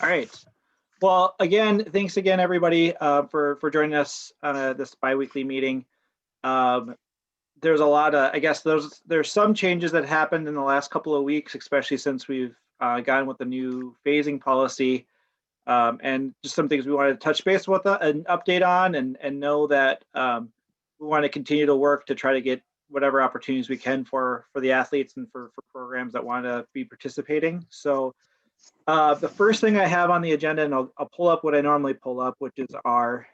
All right. Well, again, thanks again, everybody, for joining us on this biweekly meeting. Um, there's a lot of, I guess, there's some changes that happened in the last couple of weeks, especially since we've gotten with the new phasing policy, and just some things we wanted to touch base with an update on, and know that we want to continue to work to try to get whatever opportunities we can for the athletes and for programs that want to be participating. So. The first thing I have on the agenda, and I'll pull up what I normally pull up, which is our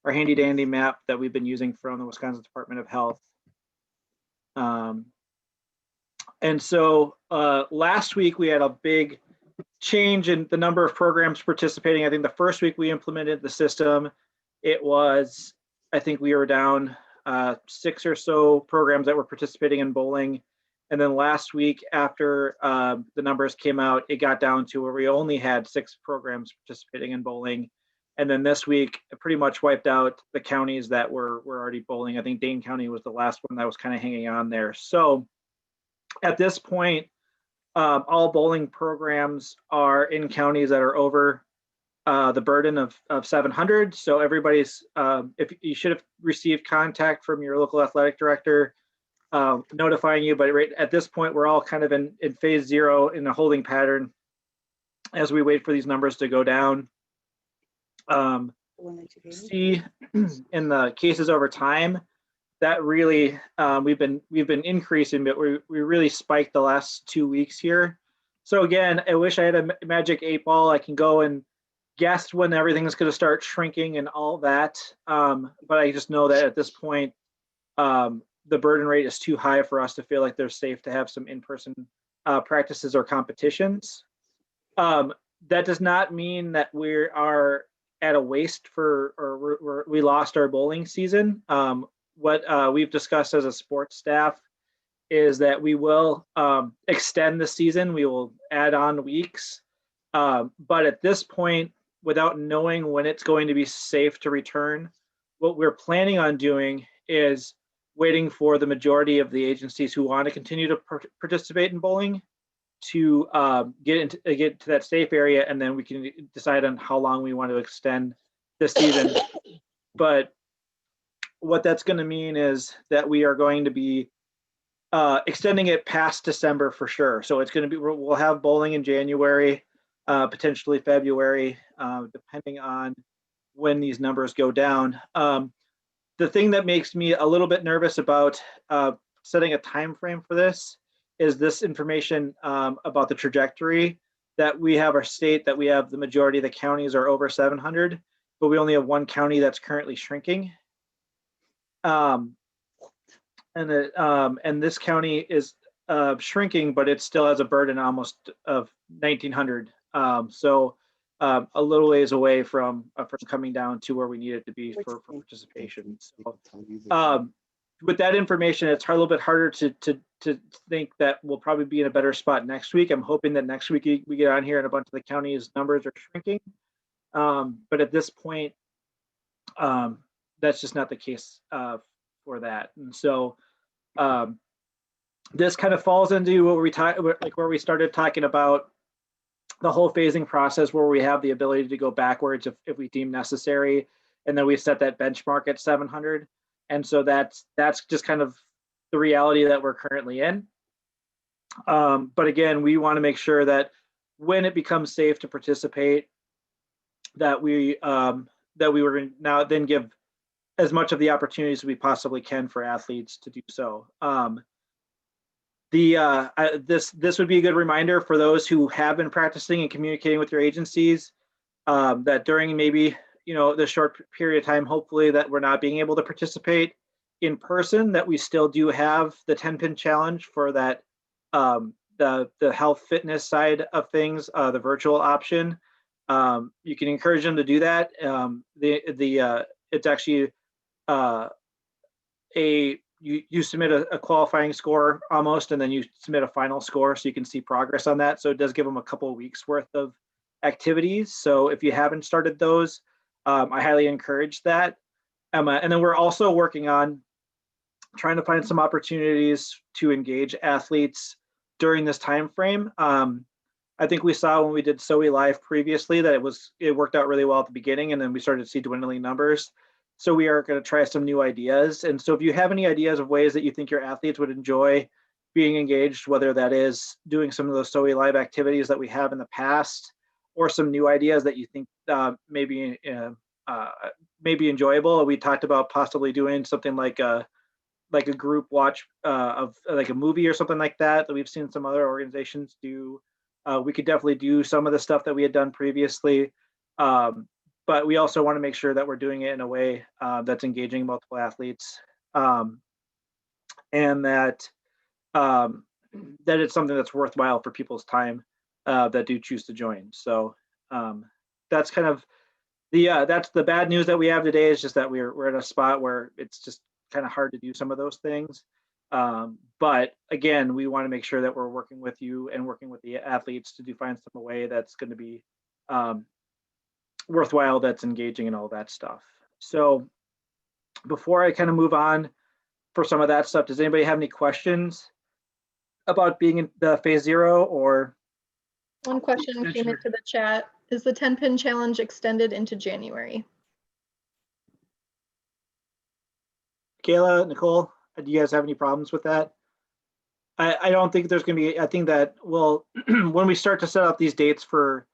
handy dandy map that we've been using from the Wisconsin Department of Health. And so last week we had a big change in the number of programs participating. I think the first week we implemented the system, I think we were down 6 or so programs that were participating in bowling. And then last week, after the numbers came out, it got down to where we only had 6 programs participating in bowling. And then this week, it pretty much wiped out the counties that were already bowling. I think Dane County was the last one that was kind of hanging on there. So at this point, all bowling programs are in counties that are over the burden of 700. So everybody's, if you should have received contact from your local athletic director, notifying you, but right at this point, we're all kind of in phase 0 in a holding pattern as we wait for these numbers to go down. See in the cases over time, that really we've been increasing, but we really spiked the last 2 weeks here. So again, I wish I had a magic 8 ball. I can go and guess when everything's going to start shrinking and all that, but I just know that at this point, the burden rate is too high for us to feel like they're safe to have some in-person practices or competitions. That does not mean that we are at a waste or we lost our bowling season. What we've discussed as a sports staff is that we will extend the season. We will add on weeks. But at this point, without knowing when it's going to be safe to return, what we're planning on doing is waiting for the majority of the agencies who want to continue to participate in bowling to get to that safe area, and then we can decide on how long we want to extend the season. But what that's going to mean is that we are going to be extending it past December for sure. So it's going to be, we'll have bowling in January, potentially February, depending on when these numbers go down. The thing that makes me a little bit nervous about setting a time frame for this is this information about the trajectory that we have our state, that we have the majority of the counties are over 700, but we only have 1 county that's currently shrinking. And this county is shrinking, but it still has a burden almost of 1,900. So a little ways away from coming down to where we need it to be for participation. So, with that information, it's a little bit harder to think that we'll probably be in a better spot next week. I'm hoping that next week we get on here and a bunch of the counties' numbers are shrinking. But at this point, that's just not the case for that. And so this kind of falls into what where we started talking about the whole phasing process, where we have the ability to go backwards if we deem necessary, and then we set that benchmark at 700. And so that's just kind of the reality that we're currently in. But again, we want to make sure that when it becomes safe to participate, that we were now then give as much of the opportunities we possibly can for athletes to do so. This would be a good reminder for those who have been practicing and communicating with your agencies, that during maybe the short period of time, hopefully, that we're not being able to participate in person, that we still do have the 10-pin challenge for that, the health fitness side of things, the virtual option. You can encourage them to do that. It's actually you submit a qualifying score almost, and then you submit a final score so you can see progress on that. So it does give them a couple of weeks worth of activities. So if you haven't started those, I highly encourage that. And then we're also working on trying to find some opportunities to engage athletes during this time frame. I think we saw when we did SOE Live previously that it worked out really well at the beginning, and then we started to see dwindling numbers. So we are going to try some new ideas. And so if you have any ideas of ways that you think your athletes would enjoy being engaged, whether that is doing some of those SOE Live activities that we have in the past, or some new ideas that you think maybe enjoyable. We talked about possibly doing something like a group watch of like a movie or something like that we've seen some other organizations do. We could definitely do some of the stuff that we had done previously, but we also want to make sure that we're doing it in a way that's engaging multiple athletes, and that it's something that's worthwhile for people's time that do choose to join. So that's kind of that's the bad news that we have today, is just that we're in a spot where it's just kind of hard to do some of those things. But again, we want to make sure that we're working with you and working with the athletes to find some way that's going to be worthwhile, that's engaging and all that stuff. So before I kind of move on for some of that stuff, does anybody have any questions about being in the phase 0? Or one question came into the chat: is the 10-pin challenge extended into January? Kayla, Nicole, do you guys have any problems with that? I don't think there's going to be. I think that when we start to set up these dates for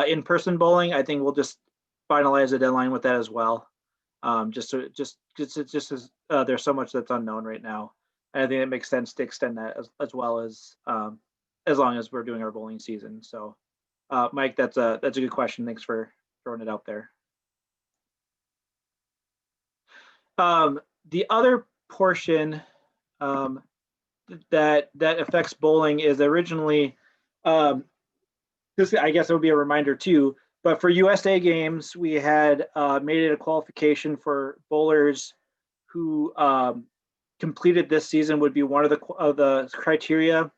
in-person bowling, I think we'll just finalize a deadline with that as well. Just as there's so much that's unknown right now, and I think it makes sense to extend that as well as long as we're doing our bowling season. So, Mike, that's a good question. Thanks for throwing it out there. The other portion that affects bowling is originally, this I guess it would be a reminder too, but for USA Games, we had made it a qualification for bowlers who completed this season would be one of the criteria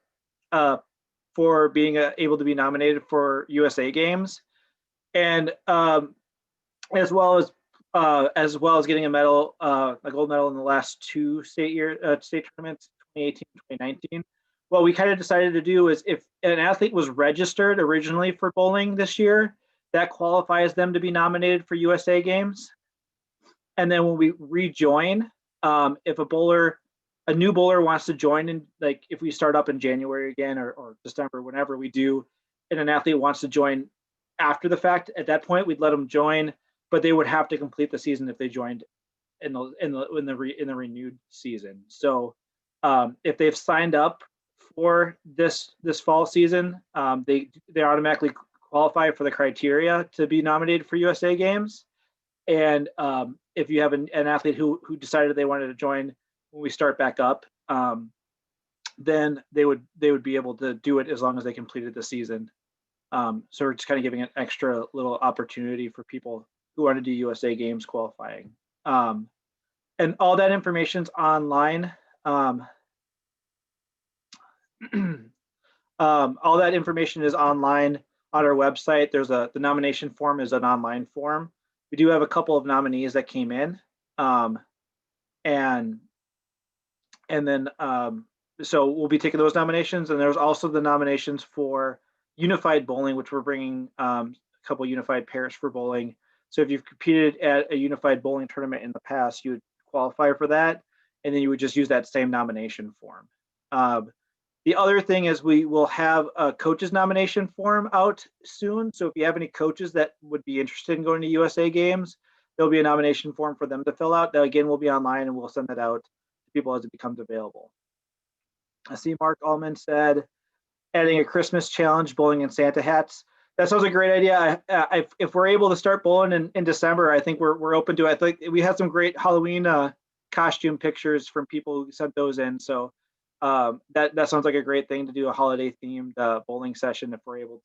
for being able to be nominated for USA Games, and as well as getting a medal, a gold medal in the last 2 state tournaments, 2018 and 2019. What we kind of decided to do is, if an athlete was registered originally for bowling this year, that qualifies them to be nominated for USA Games. And then when we rejoin, if a new bowler wants to join, in, like if we start up in January again or December, whenever we do, and an athlete wants to join after the fact, at that point we'd let them join, but they would have to complete the season if they joined in the renewed season. So if they've signed up for this fall season, they automatically qualify for the criteria to be nominated for USA Games. And if you have an athlete who decided they wanted to join when we start back up, then they would be able to do it as long as they completed the season. So we're just kind of giving an extra little opportunity for people who want to do USA Games qualifying. And all that information's online. All that information is online on our website. There's the nomination form is an online form. We do have a couple of nominees that came in, and then so we'll be taking those nominations. And there's also the nominations for Unified Bowling, which we're bringing a couple unified pairs for bowling. So if you've competed at a unified bowling tournament in the past, you would qualify for that, and then you would just use that same nomination form. The other thing is we will have a coaches nomination form out soon. So if you have any coaches that would be interested in going to USA Games, there'll be a nomination form for them to fill out. That again will be online, and we'll send that out to people as it becomes available. I see Mark Allman said adding a Christmas challenge, bowling in Santa hats. That sounds like a great idea. If we're able to start bowling in December, I think we're open to it. I think we had some great Halloween costume pictures from people who sent those in. So that sounds like a great thing to do, a holiday themed bowling session if we're able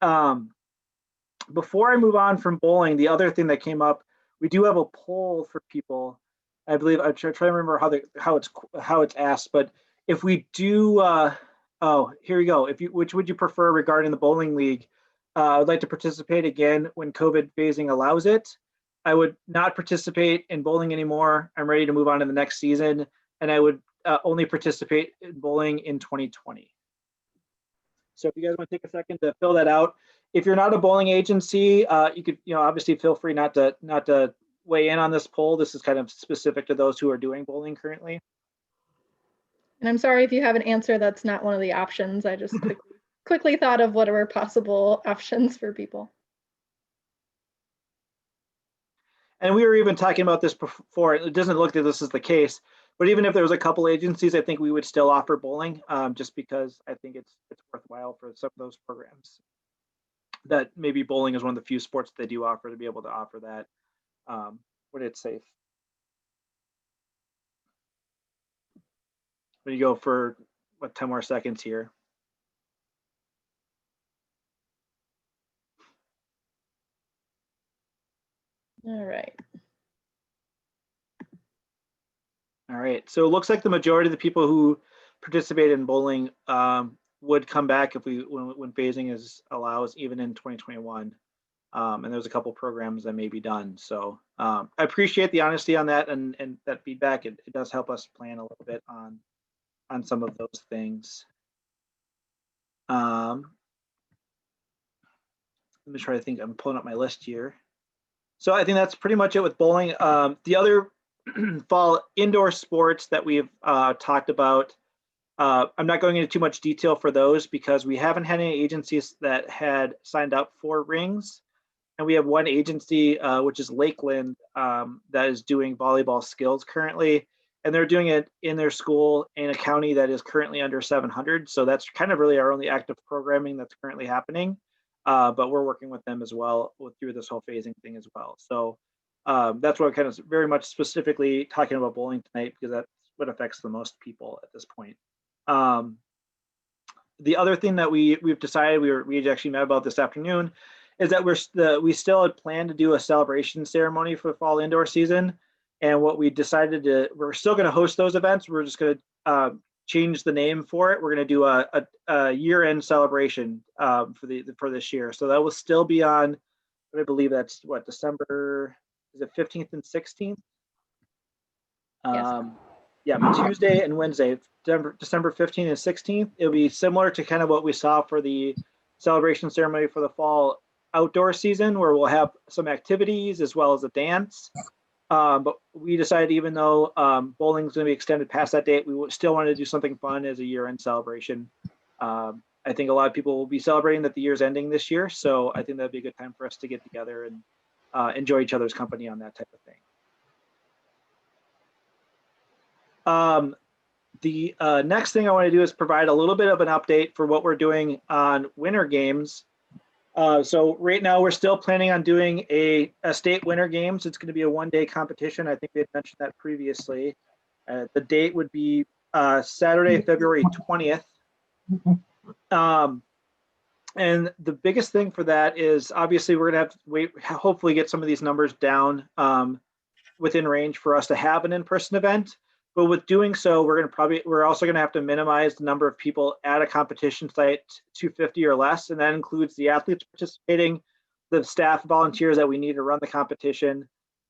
to. Before I move on from bowling, the other thing that came up, we do have a poll for people. I believe I'm trying to remember how it's asked, but if we do, oh, here we go. Which would you prefer regarding the bowling league? I would like to participate again when COVID phasing allows it. I would not participate in bowling anymore. I'm ready to move on to the next season, and I would only participate in bowling in 2020. So if you guys want to take a second to fill that out, if you're not a bowling agency, you could, obviously feel free not to weigh in on this poll. This is kind of specific to those who are doing bowling currently. And I'm sorry if you have an answer that's not one of the options. I just quickly thought of what are possible options for people. And we were even talking about this before. It doesn't look like this is the case, but even if there was a couple agencies, I think we would still offer bowling, just because I think it's worthwhile for some of those programs. That maybe bowling is one of the few sports they do offer to be able to offer that when it's safe. When you go for 10 more seconds here. All right. All right. So it looks like the majority of the people who participate in bowling would come back if when phasing allows, even in 2021. And there's a couple programs that may be done. So I appreciate the honesty on that and that feedback. It does help us plan a little bit on some of those things. Let me try to think. I'm pulling up my list here. So I think that's pretty much it with bowling. The other fall indoor sports that we've talked about, I'm not going into too much detail for those because we haven't had any agencies that had signed up for rings. And we have one agency, which is Lakeland, that is doing volleyball skills currently. And they're doing it in their school in a county that is currently under 700. So that's kind of really our only active programming that's currently happening. But we're working with them as well through this whole phasing thing as well. So that's what I'm kind of very much specifically talking about bowling tonight, because that's what affects the most people at this point. The other thing that we've decided, we actually met about this afternoon, is that we still had planned to do a celebration ceremony for the fall indoor season. And what we decided we're still going to host those events. We're just going to change the name for it. We're going to do a year-end celebration for this year. So that will still be on, I believe that's what, December, is it 15th and 16th? Yes. Yeah, Tuesday and Wednesday, December 15th and 16th. It'll be similar to kind of what we saw for the celebration ceremony for the fall outdoor season, where we'll have some activities as well as a dance. But we decided, even though bowling is going to be extended past that date, we still want to do something fun as a year-end celebration. I think a lot of people will be celebrating that the year's ending this year, so I think that'd be a good time for us to get together and enjoy each other's company on that type of thing. The next thing I want to do is provide a little bit of an update for what we're doing on Winter Games. So right now we're still planning on doing a state Winter Games. It's going to be a one-day competition. I think we had mentioned that previously. The date would be Saturday, February 20th. And the biggest thing for that is, obviously we're going to have to wait, hopefully get some of these numbers down within range for us to have an in-person event. But with doing so, we're also going to have to minimize the number of people at a competition site to 50 or less, and that includes the athletes participating, the staff volunteers that we need to run the competition,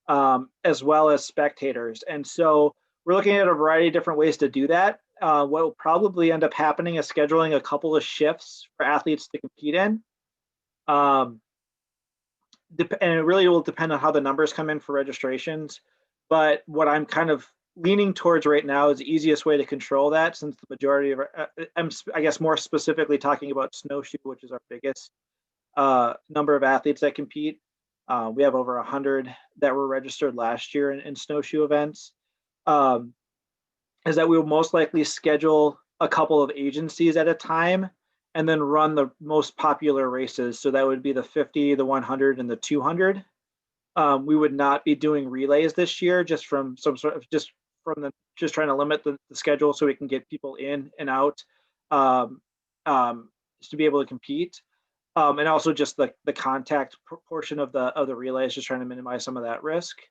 as well as spectators. And so we're looking at a variety of different ways to do that. What will probably end up happening is scheduling a couple of shifts for athletes to compete in. And it really will depend on how the numbers come in for registrations. But what I'm kind of leaning towards right now is the easiest way to control that, since the majority of I guess more specifically talking about snowshoe, which is our biggest number of athletes that compete. We have over 100 that were registered last year in snowshoe events. Is that we will most likely schedule a couple of agencies at a time and then run the most popular races. So that would be the 50, the 100, and the 200. We would not be doing relays this year, just from just trying to limit the schedule so we can get people in and out to be able to compete. And also just the contact portion of the relays, just trying to minimize some of that risk.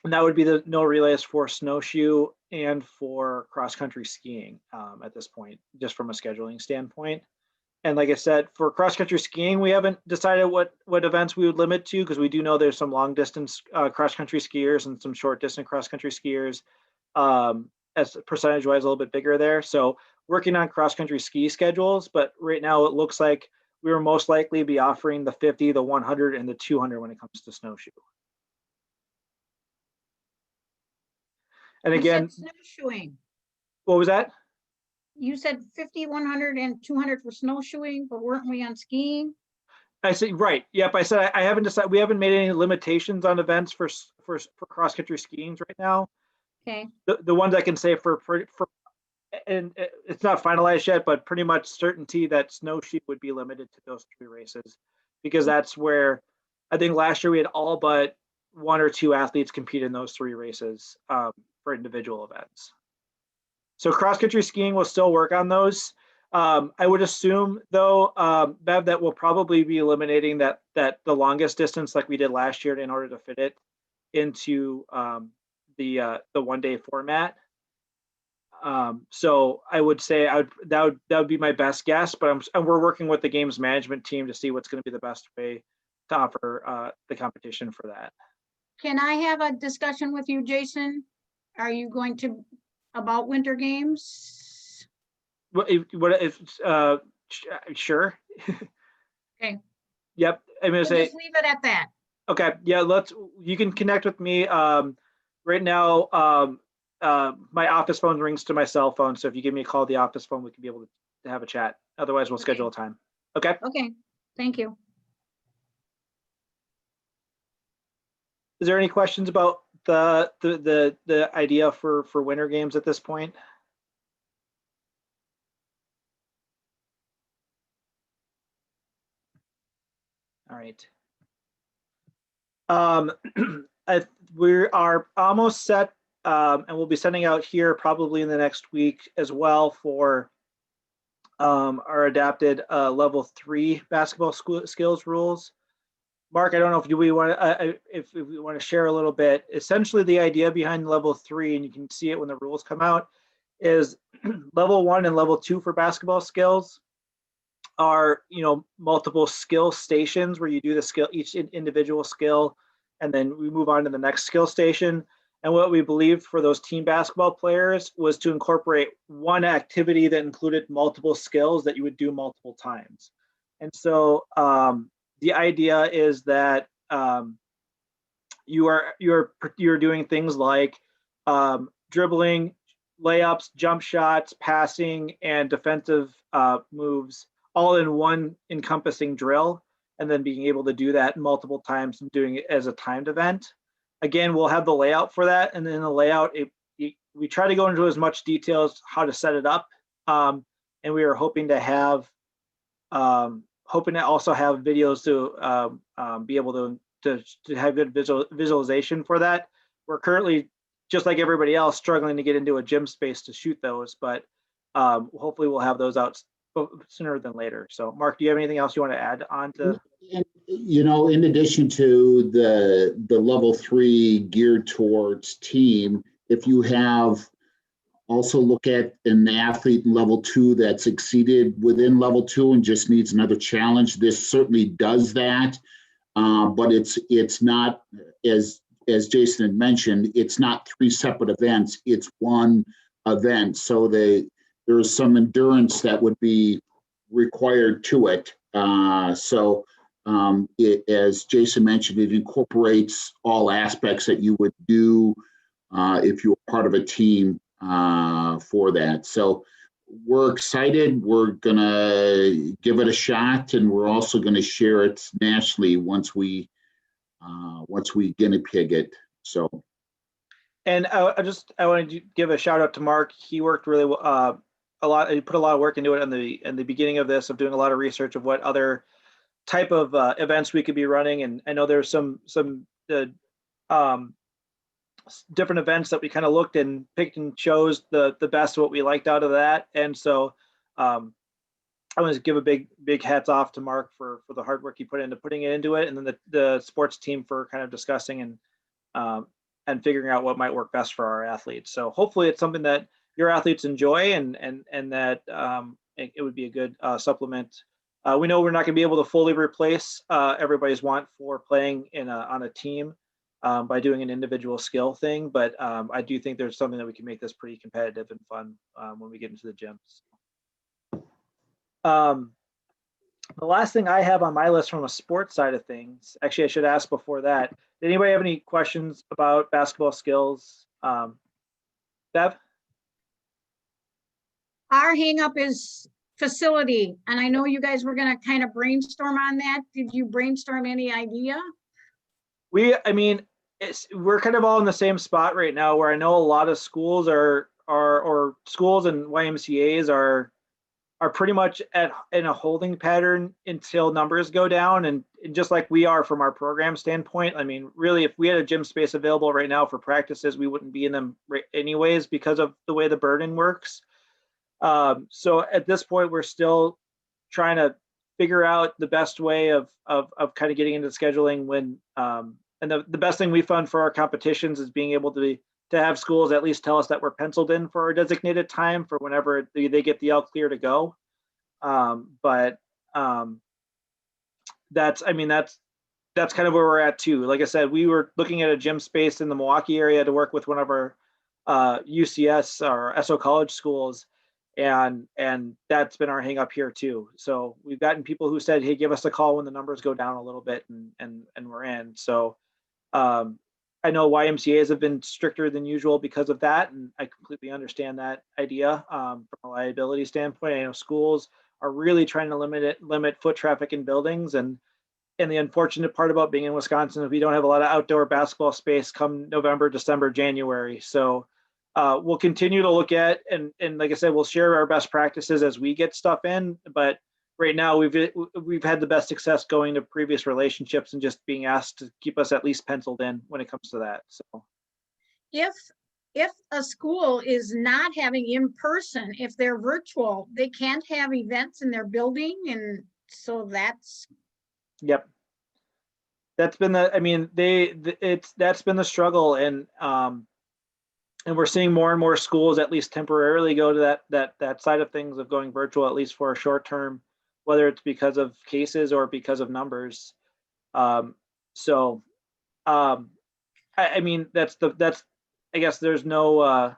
And that would be the no relays for snowshoe and for cross-country skiing at this point, just from a scheduling standpoint. And like I said, for cross-country skiing, we haven't decided what events we would limit to, because we do know there's some long-distance cross-country skiers and some short-distance cross-country skiers, as percentage-wise a little bit bigger there. So working on cross-country ski schedules, but right now it looks like we will most likely be offering the 50, the 100, and the 200 when it comes to snowshoe. And You said again, snowshoeing. what was that? You said 50, 100, and 200 for snowshoeing, but weren't we on skiing? I see, right. Yep. I said I haven't decided. We haven't made any limitations on events for cross country skiing right now. Okay, The ones I can say for and it's not finalized yet, but pretty much certainty that snowshoe would be limited to those 3 races, because that's where I think last year we had all but 1 or 2 athletes compete in those 3 races for individual events. So cross country skiing will still work on those. I would assume though, Bev, that we'll probably be eliminating that the longest distance like we did last year in order to fit it into the 1-day format. So I would say that would be my best guess, but we're working with the games management team to see what's going to be the best way to offer the competition for that. can I have a discussion with you, Jason? Are you going to, about winter games? What if sure? Okay. Yep. I'm gonna We'll say just leave it at that. okay. Yeah. You can connect with me. Right now, my office phone rings to my cell phone. So if you give me a call at the office phone, we can be able to have a chat. Otherwise, we'll Okay. schedule a time. Okay. Okay, thank you. Is there any questions about the idea for winter games at this point? All right. We are almost set, and we'll be sending out here probably in the next week as well for our adapted level 3 basketball skills rules. Mark, I don't know if we want to if we want to share a little bit. Essentially, the idea behind level 3, and you can see it when the rules come out, is level 1 and level 2 for basketball skills are multiple skill stations where you do the skill, each individual skill, and then we move on to the next skill station. And what we believed for those team basketball players was to incorporate one activity that included multiple skills that you would do multiple times. And so the idea is that you're doing things like dribbling, layups, jump shots, passing, and defensive moves all in one encompassing drill, and then being able to do that multiple times and doing it as a timed event. Again, we'll have the layout for that, and then the layout, we try to go into as much detail as how to set it up, and we are hoping to also have videos to be able to have good visualization for that. We're currently, just like everybody else, struggling to get into a gym space to shoot those, but hopefully we'll have those out sooner than later. So Mark, do you have anything else you want to add on to? In addition to the level 3 geared towards team, if you have also look at an athlete in level 2 that's exceeded within level 2 and just needs another challenge, this certainly does that. But it's not, as Jason had mentioned, it's not 3 separate events. It's one event. So there's some endurance that would be required to it. As Jason mentioned, it incorporates all aspects that you would do if you were part of a team for that. So we're excited. We're going to give it a shot, and we're also going to share it nationally once we guinea pig it. So. And I wanted to give a shout out to Mark. He worked really a lot. He put a lot of work into it in the beginning of this, of doing a lot of research of what other type of events we could be running. And I know there's some different events that we kind of looked and picked and chose the best of what we liked out of that. And so I want to give a big hats off to Mark for the hard work he put into putting it into it, and then the sports team for kind of discussing and figuring out what might work best for our athletes. So hopefully it's something that your athletes enjoy, and that it would be a good supplement. We know we're not going to be able to fully replace everybody's want for playing on a team by doing an individual skill thing, but I do think there's something that we can make this pretty competitive and fun when we get into the gyms. The last thing I have on my list from a sports side of things, actually, I should ask before that. Did anybody have any questions about basketball skills? Bev? Our hangup is facility, and I know you guys were gonna kind of brainstorm on that. Did you brainstorm any idea? I mean, we're kind of all in the same spot right now where I know a lot of schools or schools and YMCA's are pretty much in a holding pattern until numbers go down. And just like we are from our program standpoint, I mean, really, if we had a gym space available right now for practices, we wouldn't be in them anyways because of the way the burden works. So at this point, we're still trying to figure out the best way of kind of getting into scheduling when, and the best thing we found for our competitions is being able to have schools at least tell us that we're penciled in for a designated time for whenever they get the all clear to go. That's kind of where we're at too. Like I said, we were looking at a gym space in the Milwaukee area to work with one of our UCS or SO college schools. And that's been our hang up here too. So we've gotten people who said, hey, give us a call when the numbers go down a little bit and we're in. So I know YMCA's have been stricter than usual because of that. And I completely understand that idea from a liability standpoint. I know schools are really trying to limit foot traffic in buildings. And the unfortunate part about being in Wisconsin is we don't have a lot of outdoor basketball space come November, December, January. So we'll continue to look at, and like I said, we'll share our best practices as we get stuff in. But right now, we've had the best success going to previous relationships and just being asked to keep us at least penciled in when it comes to that. So, If a school is not having in person, if they're virtual, they can't have events in their building, and so that's. Yep. That's been that's been the struggle, and we're seeing more and more schools at least temporarily go to that side of things of going virtual, at least for a short term, whether it's because of cases or because of numbers. I mean, that's I guess there's no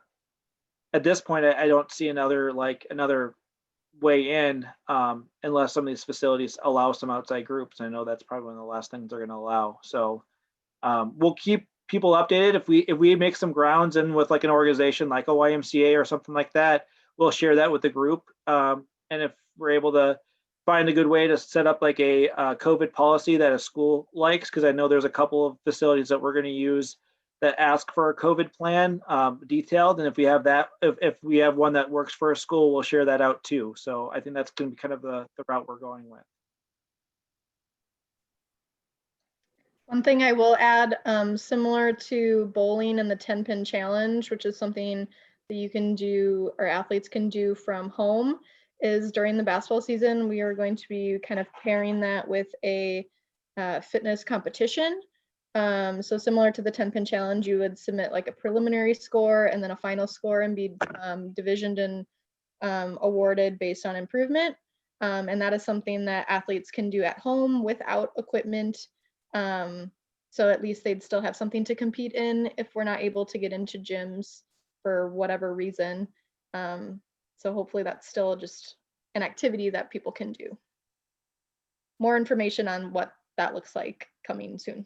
at this point I don't see another way in unless some of these facilities allow some outside groups. I know that's probably one of the last things they're going to allow. So we'll keep people updated. If we make some grounds in with like an organization like a YMCA or something like that, we'll share that with the group. And if we're able to find a good way to set up like a COVID policy that a school likes, because I know there's a couple of facilities that we're going to use that ask for a COVID plan detailed. And if we have that, if we have one that works for a school, we'll share that out too. So I think that's going to be kind of the route we're going with. One thing I will add, similar to bowling and the 10-pin challenge, which is something that you can do or athletes can do from home, is during the basketball season, we are going to be kind of pairing that with a fitness competition. So similar to the 10-pin challenge, you would submit like a preliminary score and then a final score and be divisioned and awarded based on improvement. And that is something that athletes can do at home without equipment. So at least they'd still have something to compete in if we're not able to get into gyms for whatever reason. So hopefully that's still just an activity that people can do. More information on what that looks like coming soon.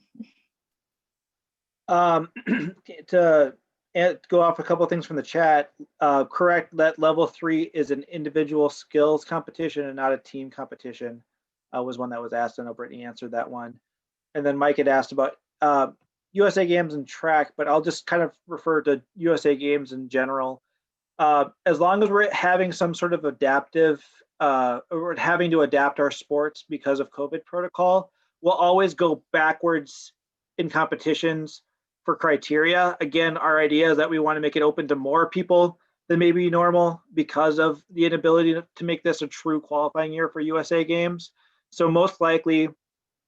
To go off a couple of things from the chat, correct that level 3 is an individual skills competition and not a team competition, was one that was asked. I know Brittany answered that one. And then Mike had asked about USA Games and track, but I'll just kind of refer to USA Games in general. As long as we're having some sort of adaptive, or having to adapt our sports because of COVID protocol, we'll always go backwards in competitions for criteria. Again, our idea is that we want to make it open to more people than maybe normal because of the inability to make this a true qualifying year for USA Games. So most likely,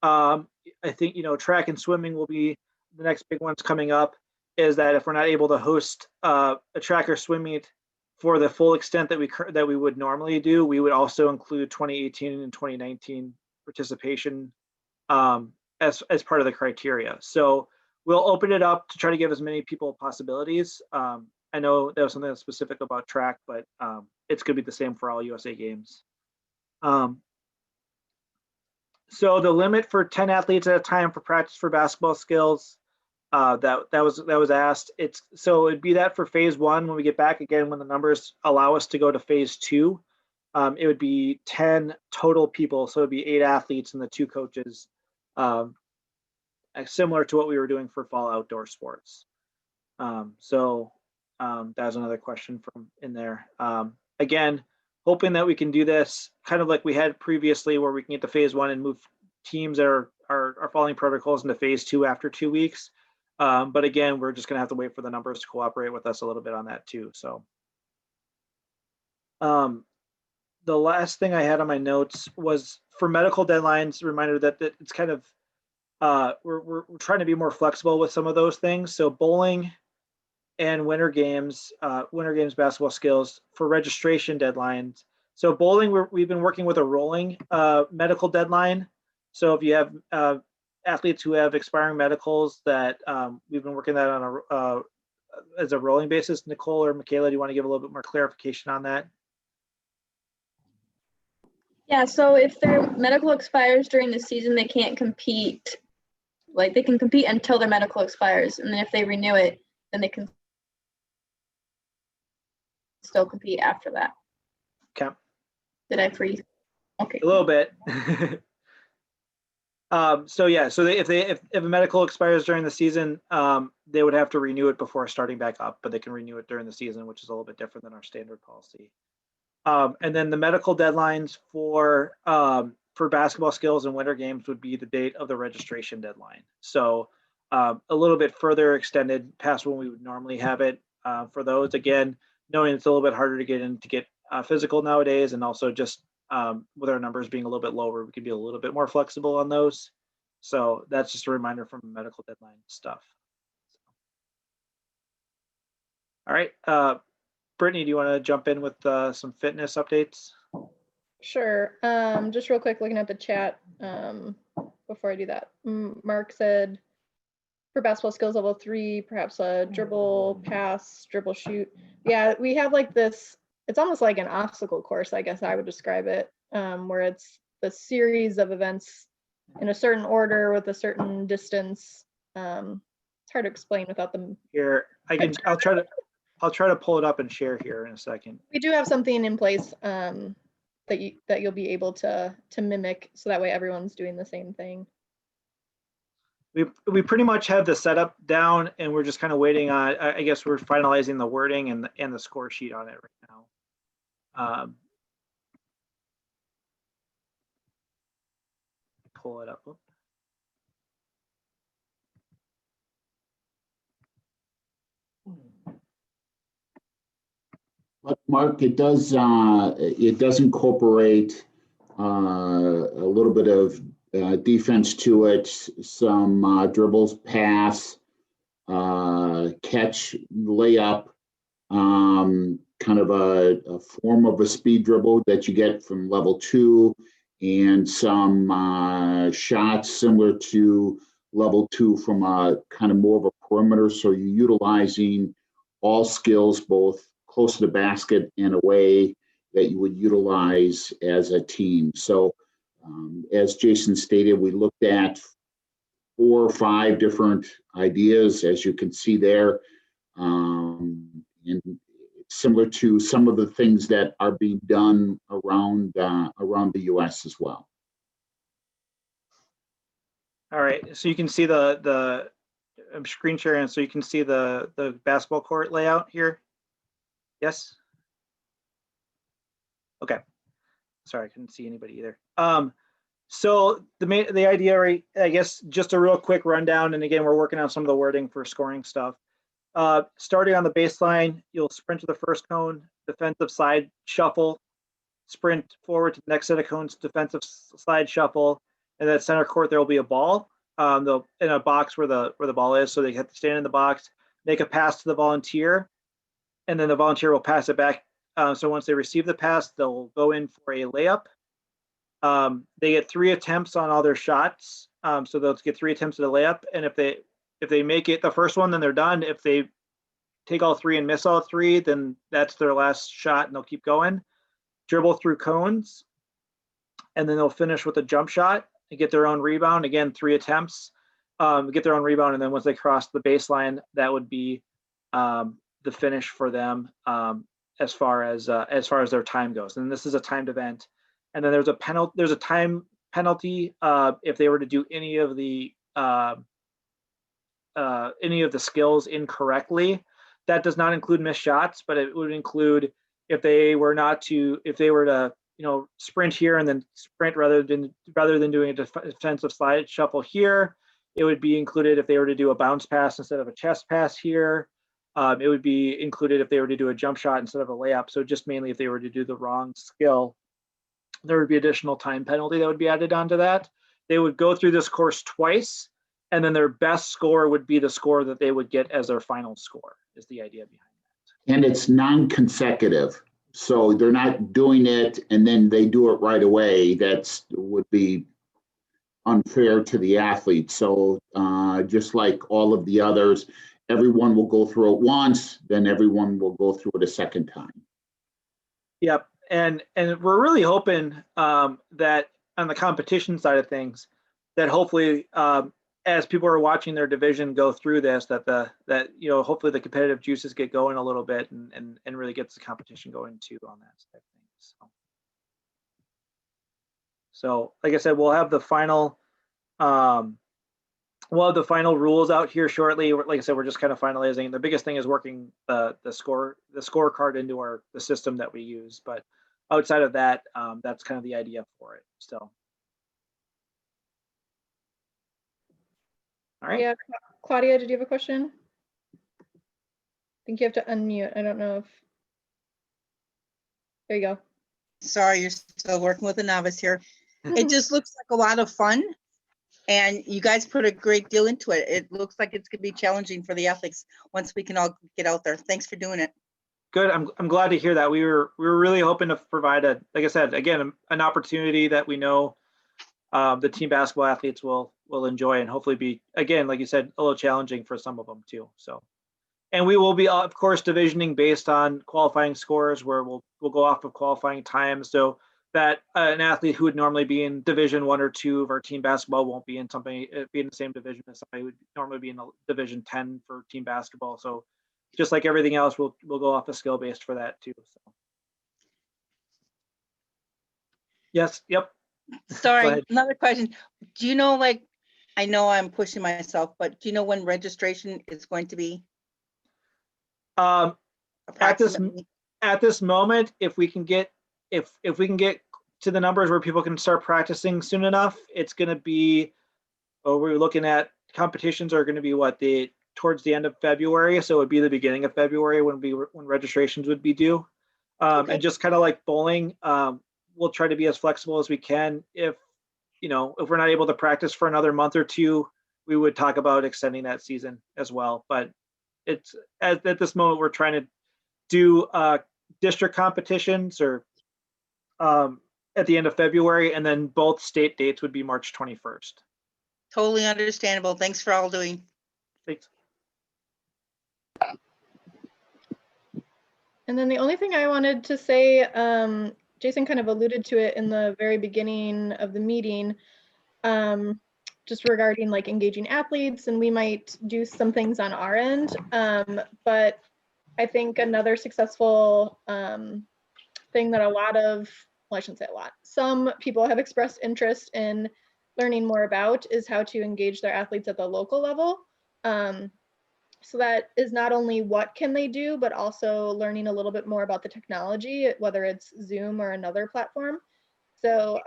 I think, track and swimming will be the next big ones coming up, is that if we're not able to host a track or swim meet for the full extent that we would normally do, we would also include 2018 and 2019 participation as part of the criteria. So we'll open it up to try to give as many people possibilities. I know there was something that's specific about track, but it's going to be the same for all USA Games. So the limit for 10 athletes at a time for practice for basketball skills, that was asked. So it'd be that for phase 1 when we get back again, when the numbers allow us to go to phase 2. It would be 10 total people, so it'd be 8 athletes and the 2 coaches, similar to what we were doing for fall outdoor sports. That was another question from in there. Again, hoping that we can do this kind of like we had previously, where we can get to phase 1 and move teams that are following protocols into phase 2 after 2 weeks. But again, we're just going to have to wait for the numbers to cooperate with us a little bit on that too. So the last thing I had on my notes was for medical deadlines, reminder that it's kind of, we're trying to be more flexible with some of those things. So bowling and winter games basketball skills for registration deadlines. So bowling, we've been working with a rolling medical deadline. So if you have athletes who have expiring medicals, that we've been working that on as a rolling basis. Nicole or Michaela, do you want to give a little bit more clarification on that? Yeah, so if their medical expires during the season, they can't compete. Like, they can compete until their medical expires, and then if they renew it, then they can still compete after that. Okay. Did I freeze? Okay. A little bit. So yeah, so if a medical expires during the season, they would have to renew it before starting back up, but they can renew it during the season, which is a little bit different than our standard policy. And then the medical deadlines for basketball skills and winter games would be the date of the registration deadline. So a little bit further extended past when we would normally have it for those. Again, knowing it's a little bit harder to get in to get physical nowadays, and also just with our numbers being a little bit lower, we can be a little bit more flexible on those. So that's just a reminder from medical deadline stuff. All right. Brittany, do you want to jump in with some fitness updates? Sure. Just real quick, looking at the chat before I do that. Mark said for basketball skills level 3, perhaps a dribble, pass, dribble, shoot. Yeah, we have like this, it's almost like an obstacle course, I guess I would describe it, where it's the series of events in a certain order with a certain distance. It's hard to explain without them. Here, I'll try to pull it up and share here in a second. We do have something in place that you'll be able to mimic, so that way everyone's doing the same thing. We pretty much have the setup down, and we're just kind of waiting on. I guess we're finalizing the wording and the score sheet on it right now. Pull it up. But Mark, it does incorporate a little bit of defense to it, some dribbles, pass, catch, layup, kind of a form of a speed dribble that you get from level 2, and some shots similar to level 2 from a kind of more of a perimeter. So you're utilizing all skills, both close to the basket and away, that you would utilize as a team. So as Jason stated, we looked at 4 or 5 different ideas, as you can see there, and similar to some of the things that are being done around the U.S. as well. All right, so you can see I'm screen sharing, so you can see the basketball court layout here. Yes. Okay. Sorry, I couldn't see anybody either. So the idea, right, I guess, just a real quick rundown, and again, we're working on some of the wording for scoring stuff. Starting on the baseline, you'll sprint to the first cone, defensive side shuffle, sprint forward to the next set of cones, defensive slide shuffle, and then center court there will be a ball, in a box where the ball is, so they have to stand in the box, make a pass to the volunteer, and then the volunteer will pass it back. So once they receive the pass, they'll go in for a layup. They get 3 attempts on all their shots, so they'll get 3 attempts at a layup, and if they make it the first one, then they're done. If they take all 3 and miss all 3, then that's their last shot, and they'll keep going. Dribble through cones, and then they'll finish with a jump shot and get their own rebound. Again, 3 attempts, get their own rebound, and then once they cross the baseline, that would be the finish for them as far as their time goes. And this is a timed event. And then there's a penalty. There's a time penalty if they were to do any of the skills incorrectly. That does not include missed shots, but it would include if they were to sprint here and then sprint rather than doing a defensive slide shuffle here. It would be included if they were to do a bounce pass instead of a chest pass here. It would be included if they were to do a jump shot instead of a layup. So just mainly if they were to do the wrong skill, there would be additional time penalty that would be added onto that. They would go through this course twice, and then their best score would be the score that they would get as their final score, is the idea behind that. And it's non-consecutive. So they're not doing it and then they do it right away. Would be unfair to the athlete. So just like all of the others, everyone will go through it once, then everyone will go through it a second time. Yep. And we're really hoping that on the competition side of things, that hopefully as people are watching their division go through this, that hopefully the competitive juices get going a little bit and really gets the competition going too on that type of thing. So like I said, we'll have the final rules out here shortly. Like I said, we're just kind of finalizing. The biggest thing is working the scorecard into the system that we use. But outside of that, that's kind of the idea for it still. All right. Yeah, Claudia, did you have a question? I think you have to unmute. I don't know if. There you go. Sorry, you're still working with a novice here. It just looks like a lot of fun, and you guys put a great deal into it. It looks like it's going to be challenging for the athletes once we can all get out there. Thanks for doing it. Good. I'm glad to hear that. We were really hoping to provide like I said, again, an opportunity that we know the team basketball athletes will enjoy and hopefully be, again, like you said, a little challenging for some of them too. So, and we will be, of course, divisioning based on qualifying scores, where we'll go off of qualifying time, so that an athlete who would normally be in Division 1 or 2 of our team basketball won't be in the same division as somebody who would normally be in Division 10 for team basketball. So just like everything else, we'll go off of skill based for that too. So. Yes. Yep. Sorry, another question. Do you know, like, I know I'm pushing myself, but do you know when registration is going to be? Approximately? At this moment, if we can get to the numbers where people can start practicing soon enough, it's going to be. We're looking at competitions are going to be towards the end of February, so it would be the beginning of February when registrations would be due. Okay. And just kind of like bowling, we'll try to be as flexible as we can. If we're not able to practice for another month or two, we would talk about extending that season as well. But it's at this moment, we're trying to do district competitions or at the end of February, and then both state dates would be March 21st. Totally understandable. Thanks for all doing. Thanks. And then the only thing I wanted to say, Jason kind of alluded to it in the very beginning of the meeting, just regarding like engaging athletes, and we might do some things on our end. But I think another successful thing that I shouldn't say a lot, some people have expressed interest in learning more about is how to engage their athletes at the local level. So that is not only what can they do, but also learning a little bit more about the technology, whether it's Zoom or another platform. So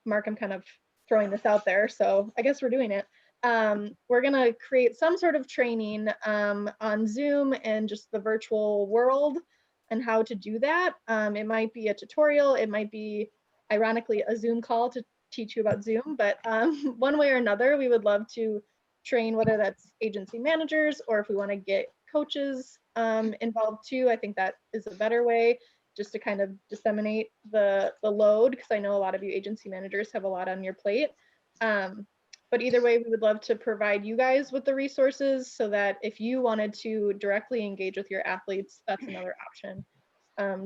Mark, I'm kind of throwing this out there, so I guess we're doing it. We're gonna create some sort of training on Zoom and just the virtual world and how to do that. It might be a tutorial, it might be, ironically, a Zoom call to teach you about Zoom, but one way or another, we would love to train, whether that's agency managers or if we want to get coaches involved too. I think that is a better way, just to kind of disseminate the load, because I know a lot of you agency managers have a lot on your plate. But either way, we would love to provide you guys with the resources so that if you wanted to directly engage with your athletes, that's another option.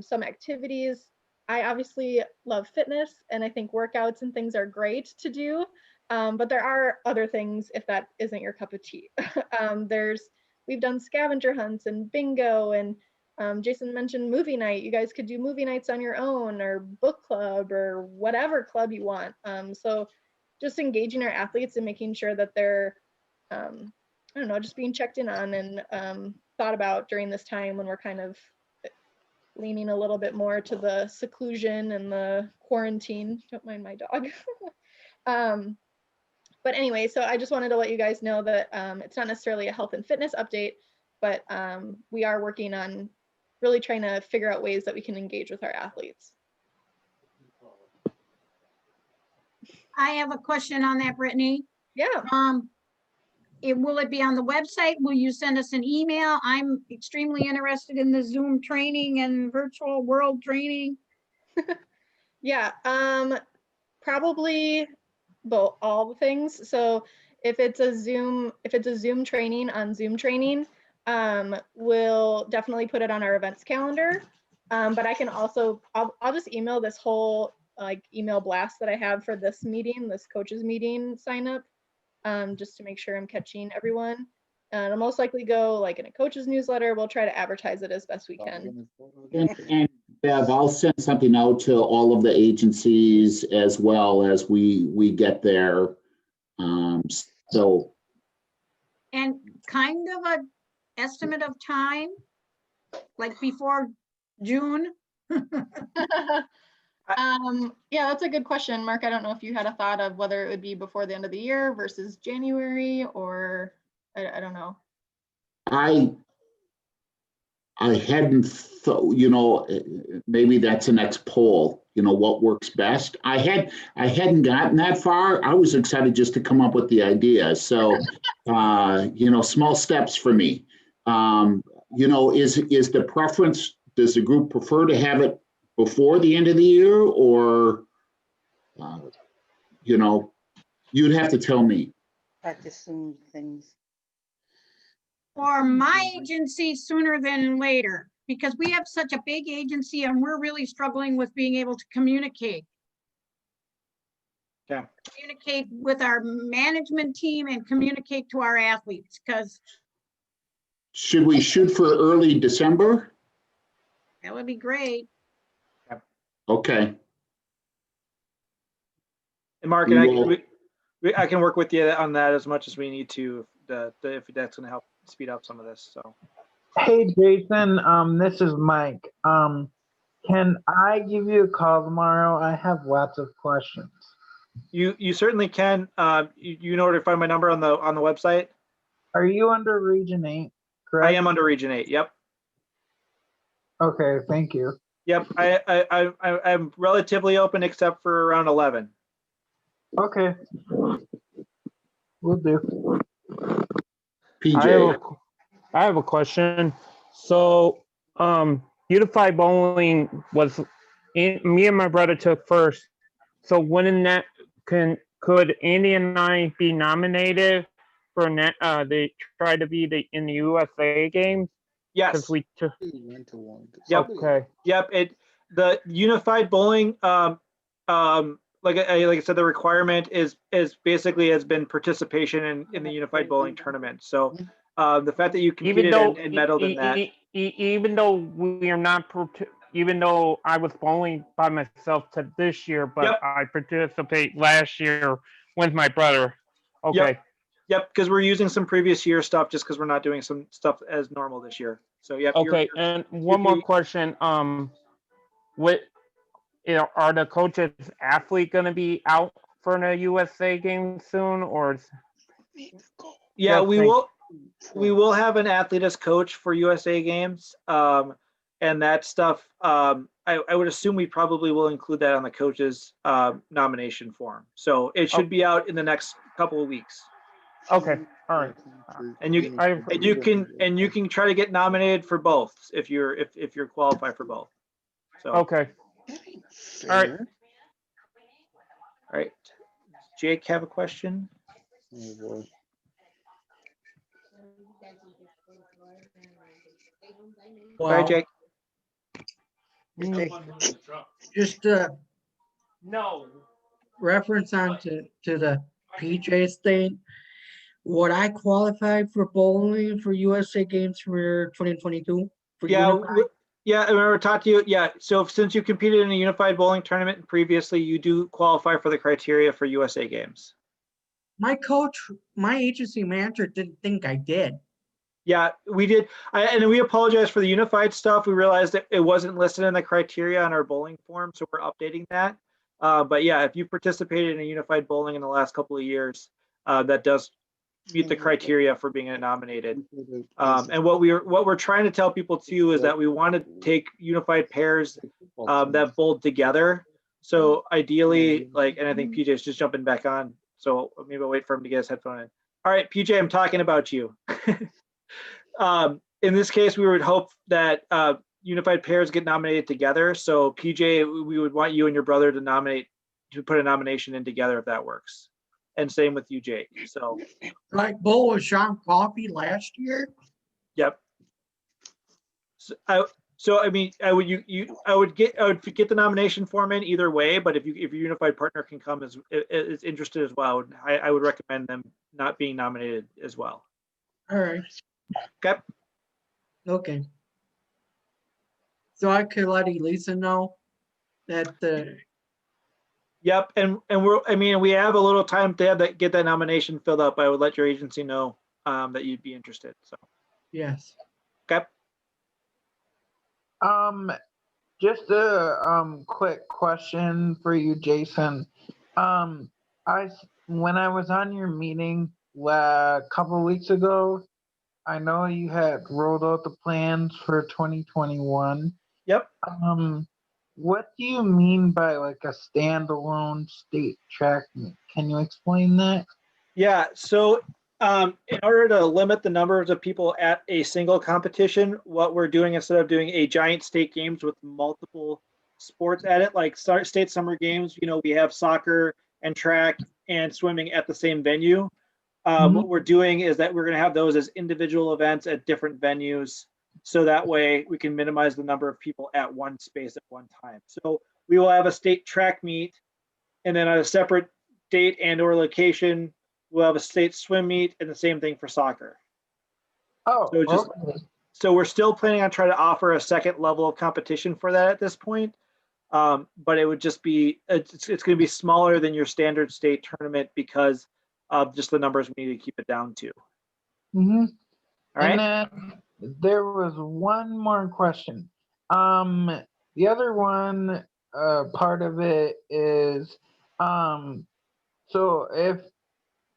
Some activities I obviously love fitness and I think workouts and things are great to do. But there are other things if that isn't your cup of tea. We've done scavenger hunts and bingo, and Jason mentioned movie night. You guys could do movie nights on your own, or book club, or whatever club you want. So just engaging our athletes and making sure that they're, I don't know, just being checked in on and thought about during this time when we're kind of leaning a little bit more to the seclusion and the quarantine. Don't mind my dog. But anyway, so I just wanted to let you guys know that it's not necessarily a health and fitness update, but we are working on really trying to figure out ways that we can engage with our athletes. I have a question on that, Brittany. Yeah, Will it be on the website? Will you send us an email? I'm extremely interested in the Zoom training and virtual world training. yeah, probably both, all the things. So if it's a Zoom training on Zoom training, we'll definitely put it on our events calendar. But I can also, I'll just email this whole like email blast that I have for this meeting, this coaches meeting sign up, just to make sure I'm catching everyone. And it'll most likely go like in a coach's newsletter. We'll try to advertise it as best we can. And Bev, I'll send something out to all of the agencies as well as we get there. So And kind of a estimate of time, like before June? Yeah, that's a good question, Mark. I don't know if you had a thought of whether it would be before the end of the year versus January, or I don't know. I hadn't thought, maybe that's the next poll, what works best. I hadn't gotten that far. I was excited just to come up with the idea. So, small steps for me. Is the preference, does the group prefer to have it before the end of the year, or, you'd have to tell me. Practicing things. For my agency, sooner than later, because we have such a big agency and we're really struggling with being able to communicate. Yeah. Communicate with our management team and communicate to our athletes, because Should we shoot for early December? that would be great. Okay. And Mark, and I can work with you on that as much as we need to, if that's going to help speed up some of this. So. Hey Jason, this is Mike. Can I give you a call tomorrow? I have lots of questions. You certainly can. You know where to find my number on the website. Are you under Region 8? Correct? I am under Region 8. Yep. Okay, thank you. Yep. I'm relatively open except for around 11. Okay. Will do. PJ. I have a question. So, Unified Bowling was me and my brother took first. So wouldn't that could Andy and I be nominated for they try to be in the USA games? Yes. Because we took. Yep. Okay. Yep. The Unified Bowling, like I said, the requirement is basically has been participation in the Unified Bowling tournament. So the fact that you competed and medaled in that. Even though we are not, even though I was bowling by myself to this year, but Yep. I participate last year with my brother. Okay. Yep, because we're using some previous year stuff just because we're not doing some stuff as normal this year. So yep. Okay, and one more question. What are the coaches athlete going to be out for the USA game soon, or? Yeah, Yes, we thank will. We will have an athlete as coach for USA games, and that stuff. I would assume we probably will include that on the coaches nomination form. So it should be out in the next couple of weeks. Okay, all right. And you can try to get nominated for both if you're qualified for both. So Okay. All right. All right. Jake, have a question? All right, Jake. Just No. reference on to the PJ thing. Would I qualify for bowling for USA Games for 2022? For Yeah, unified? yeah, I remember talking to you. Yeah, so since you competed in a unified bowling tournament previously, you do qualify for the criteria for USA Games. My coach, my agency manager didn't think I did. Yeah, we did. And we apologize for the unified stuff. We realized that it wasn't listed in the criteria on our bowling form, so we're updating that. But yeah, if you participated in a unified bowling in the last couple of years, that does meet the criteria for being nominated. And what we're trying to tell people too is that we want to take unified pairs that bowled together. So ideally, like, and I think PJ is just jumping back on, so maybe I'll wait for him to get his headphone in. All right, PJ, I'm talking about you. In this case, we would hope that unified pairs get nominated together. So PJ, we would want you and your brother to put a nomination in together if that works. And same with you, Jake. So, Like bowl with Sean Coffey last year. yep. So I mean, I would get the nomination form in either way. But if your unified partner can come is interested as well, I would recommend them not being nominated as well. All right. Okay. Okay. So I could let Elisa know that Yep, and we have a little time to get that nomination filled up. I would let your agency know that you'd be interested. So, yes. okay. Just a quick question for you, Jason. When I was on your meeting a couple of weeks ago, I know you had rolled out the plans for 2021. Yep. What do you mean by like a standalone state track meet? Can you explain that? Yeah. So, in order to limit the numbers of people at a single competition, what we're doing instead of doing a giant state games with multiple sports at it, like state summer games, we have soccer and track and swimming at the same venue. What we're doing is that we're going to have those as individual events at different venues. So that way we can minimize the number of people at one space at one time. So we will have a state track meet, and then at a separate date and or location, we'll have a state swim meet, and the same thing for soccer. Oh, okay. So we're still planning on trying to offer a second level of competition for that at this point. But it would just be, it's going to be smaller than your standard state tournament because of just the numbers we need to keep it down to. Mm-hmm. All right. And then there was one more question. The other one part of it is, so if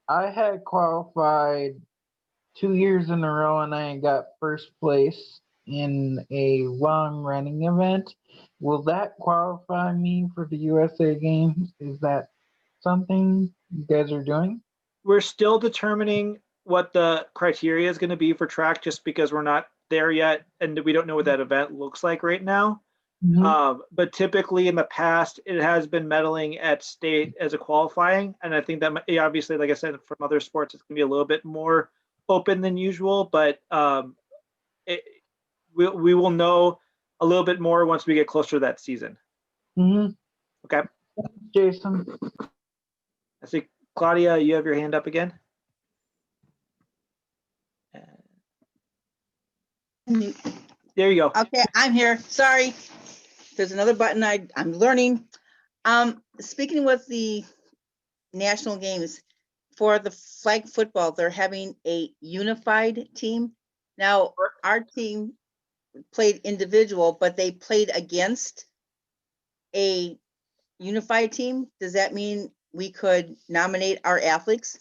I had qualified 2 years in a row and I got first place in a long running event, will that qualify me for the USA Games? Is that something you guys are doing? We're still determining what the criteria is going to be for track, just because we're not there yet and we don't know what that event looks like right now. Mm-hmm. But typically in the past, it has been medaling at state as a qualifying. And I think that obviously, like I said, from other sports, it's going to be a little bit more open than usual, but we will know a little bit more once we get closer to that season. Mm-hmm. Okay. Jason. I see, Claudia, you have your hand up again. There you go. Okay, I'm here. Sorry. There's another button I'm learning. Speaking with the national games, for the flag football, they're having a unified team. Now, our team played individual, but they played against a unified team. Does that mean we could nominate our athletes?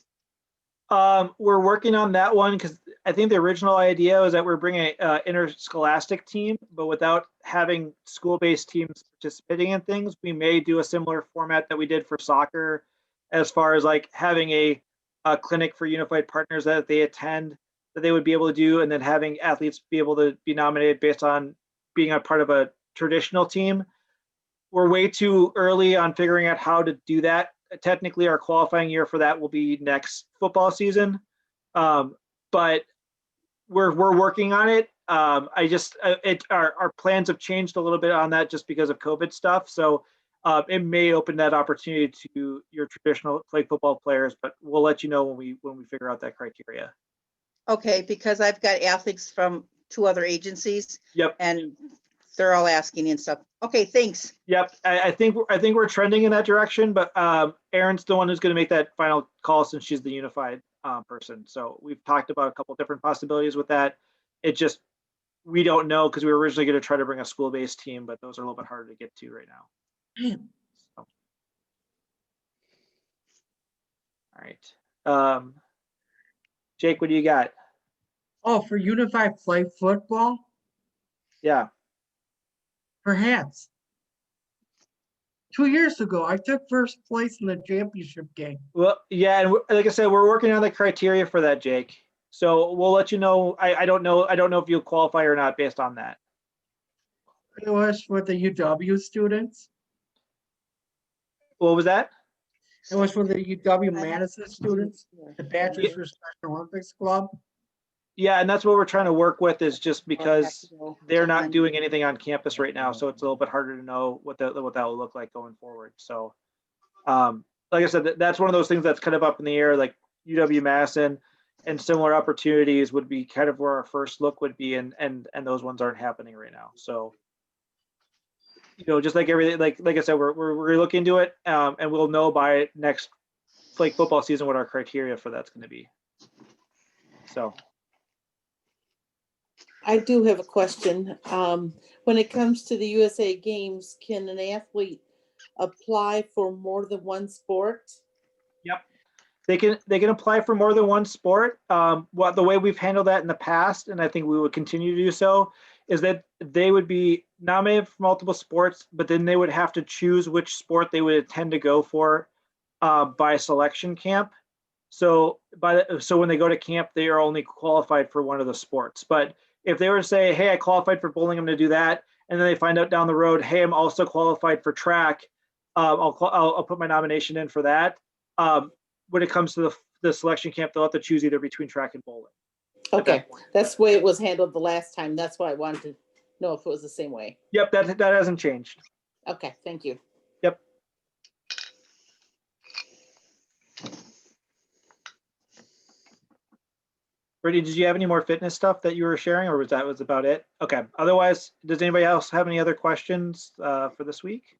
We're working on that one because I think the original idea was that we're bringing an interscholastic team, but without having school-based teams participating in things, we may do a similar format that we did for soccer, as far as like having a clinic for unified partners that they attend, that they would be able to do, and then having athletes be able to be nominated based on being a part of a traditional team. We're way too early on figuring out how to do that. Technically, our qualifying year for that will be next football season, but we're working on it. our plans have changed a little bit on that just because of COVID stuff. So it may open that opportunity to your traditional flag football players, but we'll let you know when we figure out that criteria. Okay, because I've got athletes from 2 other agencies Yep. and they're all asking and stuff. Okay, thanks. Yep. I think we're trending in that direction, but Erin's the one who's going to make that final call since she's the unified person. So we've talked about a couple different possibilities with that. It just, we don't know because we were originally going to try to bring a school-based team, but those are a little bit harder to get to right now. So. All right. Jake, what do you got? Oh, for unified flag football, Yeah. perhaps. 2 years ago, I took first place in the championship game. Well, yeah, and like I said, we're working on the criteria for that, Jake. So we'll let you know. I don't know if you'll qualify or not based on that. It was for the UW students. What was that? It was for the UW Madison students, the Bachelors for Special Olympics Club. Yeah, and that's what we're trying to work with is just because they're not doing anything on campus right now, so it's a little bit harder to know what that will look like going forward. So, like I said, that's one of those things that's kind of up in the air. Like UW Madison and similar opportunities would be kind of where our first look would be, and those ones aren't happening right now. So, just like everything, like I said, we're going to look into it, and we'll know by next flag football season what our criteria for that's going to be. So. I do have a question. When it comes to the USA Games, can an athlete apply for more than one sport? Yep. They can apply for more than one sport. The way we've handled that in the past, and I think we would continue to do so, is that they would be nominated for multiple sports, but then they would have to choose which sport they would intend to go for by selection camp. So when they go to camp, they are only qualified for one of the sports. But if they were to say, hey, I qualified for bowling, I'm going to do that, and then they find out down the road, hey, I'm also qualified for track, I'll put my nomination in for that. When it comes to the selection camp, they'll have to choose either between track and bowling. Okay, that's the way it was handled the last time. That's why I wanted to know if it was the same way. Yep, that hasn't changed. Okay, thank you. Yep. Brittany, did you have any more fitness stuff that you were sharing, or was about it? Okay. Otherwise, does anybody else have any other questions for this week?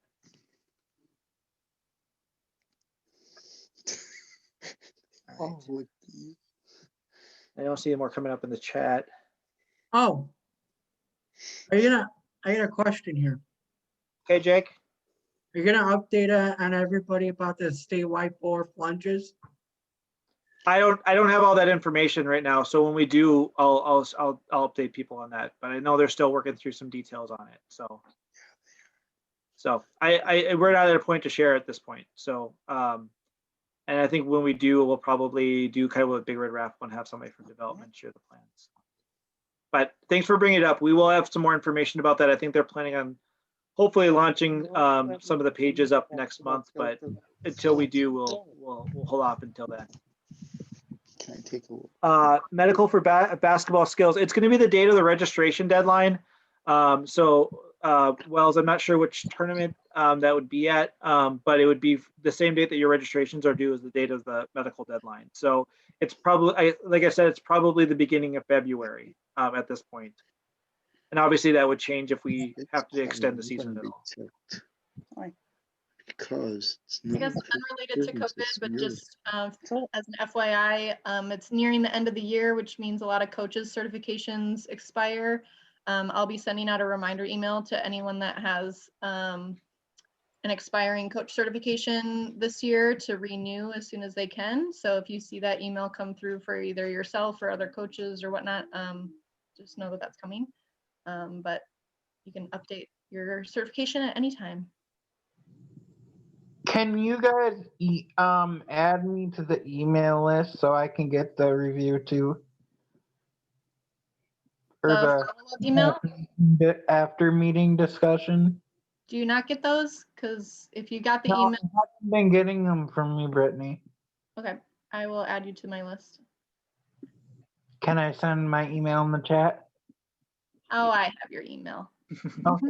Oh, I don't see any more coming up in the chat. Oh, I got a question here. Okay, Jake. Are you gonna update on everybody about the statewide board plunges? I don't have all that information right now, so when we do, I'll update people on that. But I know they're still working through some details on it. So we're not at a point to share at this point. So and I think when we do, we'll probably do kind of what Big Red Raft and have somebody from development share the plans. But thanks for bringing it up. We will have some more information about that. I think they're planning on hopefully launching some of the pages up next month. But until we do, we'll hold off until then. Can I take a look? Medical for basketball skills. It's going to be the date of the registration deadline. Wells, I'm not sure which tournament that would be at, but it would be the same date that your registrations are due as the date of the medical deadline. So it's probably, like I said, it's probably the beginning of February at this point. And obviously that would change if we have to extend the season at all. Because I guess unrelated to COVID, but just as an FYI, it's nearing the end of the year, which means a lot of coaches' certifications expire. I'll be sending out a reminder email to anyone that has an expiring coach certification this year to renew as soon as they can. So if you see that email come through for either yourself or other coaches or whatnot, just know that that's coming. But you can update your certification at any time. Can you guys add me to the email list so I can get the review too? Or The the follow-up email, after meeting discussion? do you not get those? Because if you got the No, I email, haven't been getting them from you, Brittany. okay, I will add you to my list. Can I send my email in the chat? Oh, I have your email. Okay.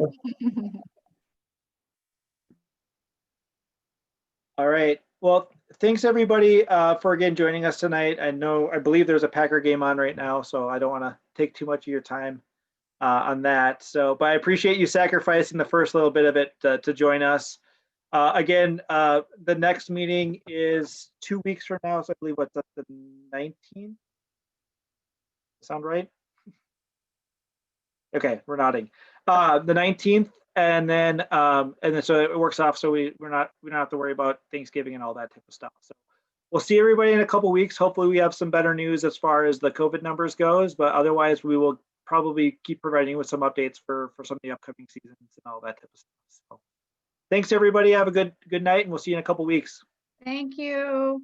All right. Well, thanks everybody for again joining us tonight. I believe there's a Packer game on right now, so I don't want to take too much of your time on that. So, but I appreciate you sacrificing the first little bit of it to join us. Again, the next meeting is 2 weeks from now, so I believe what's that, the 19th? Sound right? Okay, we're nodding. The 19th, and then so it works off. So we don't have to worry about Thanksgiving and all that type of stuff. So we'll see everybody in a couple weeks. Hopefully, we have some better news as far as the COVID numbers goes. But otherwise, we will probably keep providing you with some updates for some of the upcoming seasons and all that type of stuff. So thanks everybody. Have a good night, and we'll see you in a couple weeks. Thank you.